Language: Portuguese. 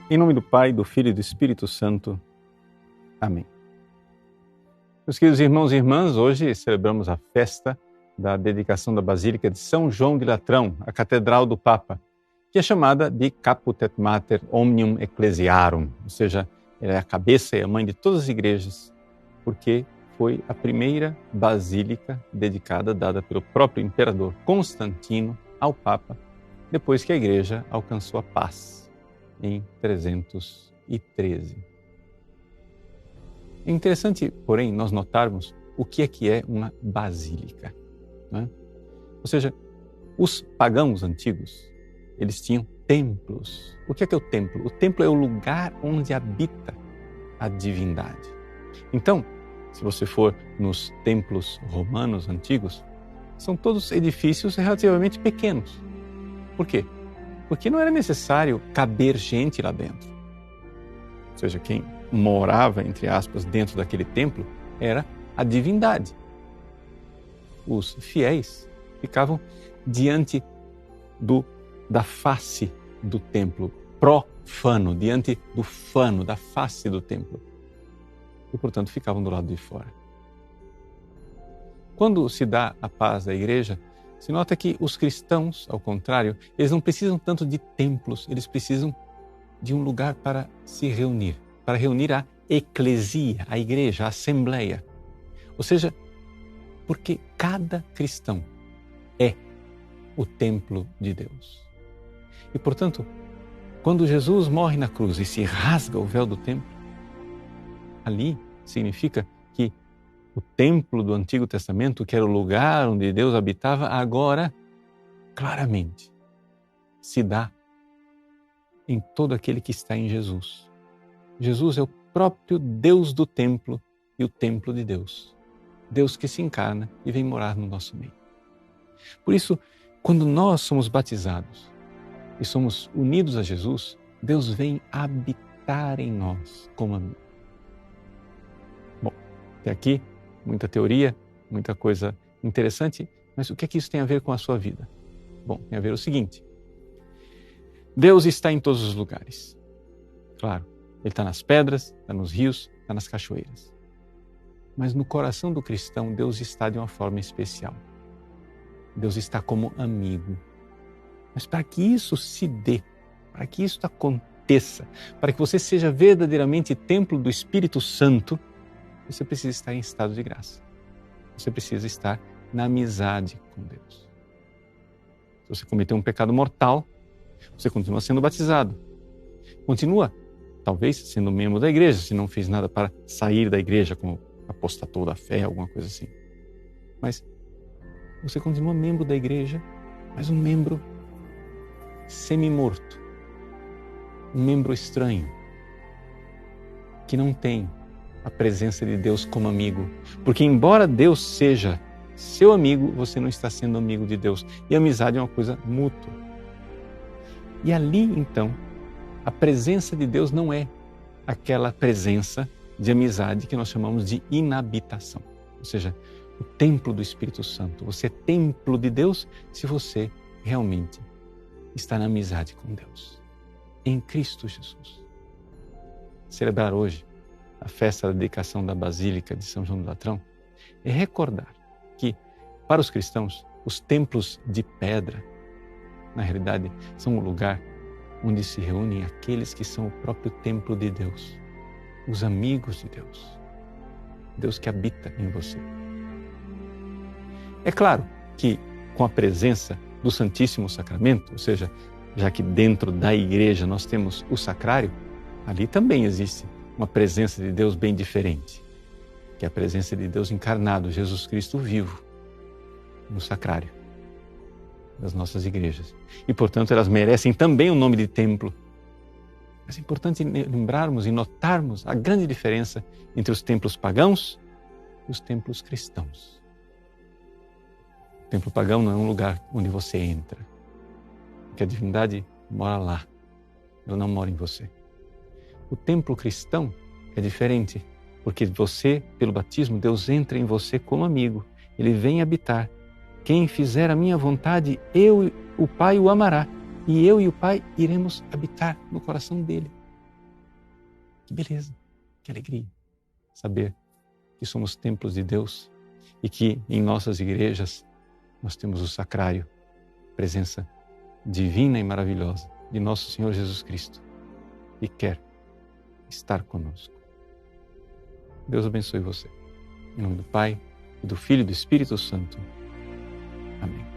Em nome do Pai, do Filho e do Espírito Santo. Amém. Meus queridos irmãos e irmãs, hoje celebramos a festa da dedicação da Basílica de São João de Latrão, a Catedral do Papa, que é chamada de Caput et Mater Omnium Ecclesiarum, ou seja, ela é a cabeça e a mãe de todas as igrejas, porque foi a primeira basílica dedicada, dada pelo próprio imperador Constantino ao Papa, depois que a igreja alcançou a paz em 313. É interessante, porém, nós notarmos o que é uma basílica, não é? Ou seja, os pagãos antigos, eles tinham templos. O que é o templo? O templo é o lugar onde habita a divindade. Então, se você for nos templos romanos antigos, são todos edifícios relativamente pequenos. Por quê? Porque não era necessário caber gente lá dentro. Ou seja, quem morava, entre aspas, dentro daquele templo era a divindade. Os fiéis ficavam diante da face do templo, profano, diante do fano, da face do templo. E, portanto, ficavam do lado de fora. Quando se dá a paz à igreja, se nota que os cristãos, ao contrário, eles não precisam tanto de templos, eles precisam de um lugar para se reunir, para reunir a eclesia, a igreja, a assembleia. Ou seja, porque cada cristão é o templo de Deus. E, portanto, quando Jesus morre na cruz e se rasga o véu do templo, ali significa que o templo do Antigo Testamento, que era o lugar onde Deus habitava, agora, claramente, se dá em todo aquele que está em Jesus. Jesus é o próprio Deus do templo e o templo de Deus. Deus que se encarna e vem morar no nosso meio. Por isso, quando nós somos batizados e somos unidos a Jesus, Deus vem habitar em nós como amigo. Bom, até aqui, muita teoria, muita coisa interessante, mas o que é que isso tem a ver com a sua vida? Bom, tem a ver o seguinte: Deus está em todos os lugares. Claro, Ele está nas pedras, está nos rios, está nas cachoeiras. Mas no coração do cristão, Deus está de uma forma especial. Deus está como amigo. Mas para que isso se dê, para que isso aconteça, para que você seja verdadeiramente templo do Espírito Santo, você precisa estar em estado de graça. Você precisa estar na amizade com Deus. Se você cometeu um pecado mortal, você continua sendo batizado. Continua, talvez, sendo membro da igreja, se não fez nada para sair da igreja, como apostatou da fé, alguma coisa assim. Mas você continua membro da igreja, mas um membro semi-morto. Um membro estranho, que não tem a presença de Deus como amigo. Porque embora Deus seja seu amigo, você não está sendo amigo de Deus. E a amizade é uma coisa mútua. E ali, então, a presença de Deus não é aquela presença de amizade que nós chamamos de inabitação. Ou seja, o templo do Espírito Santo. Você é templo de Deus se você realmente está na amizade com Deus. Em Cristo Jesus. Celebrar hoje a festa da dedicação da Basílica de São João de Latrão é recordar que, para os cristãos, os templos de pedra, na realidade, são o lugar onde se reúnem aqueles que são o próprio templo de Deus, os amigos de Deus, Deus que habita em você. É claro que, com a presença do Santíssimo Sacramento, ou seja, já que dentro da igreja nós temos o sacrário, ali também existe uma presença de Deus bem diferente, que é a presença de Deus encarnado, Jesus Cristo vivo, no sacrário das nossas igrejas. E, portanto, elas merecem também o nome de templo. Mas é importante lembrarmos e notarmos a grande diferença entre os templos pagãos e os templos cristãos. O templo pagão não é um lugar onde você entra, porque a divindade mora lá, ela não mora em você. O templo cristão é diferente, porque você, pelo batismo, Deus entra em você como amigo. Ele vem habitar. Quem fizer a minha vontade, eu, o Pai, o amará. E eu e o Pai iremos habitar no coração dele. Que beleza, que alegria saber que somos templos de Deus e que em nossas igrejas nós temos o sacrário, presença divina e maravilhosa de nosso Senhor Jesus Cristo, que quer estar conosco. Deus abençoe você. Em nome do Pai, e do Filho e do Espírito Santo. Amém.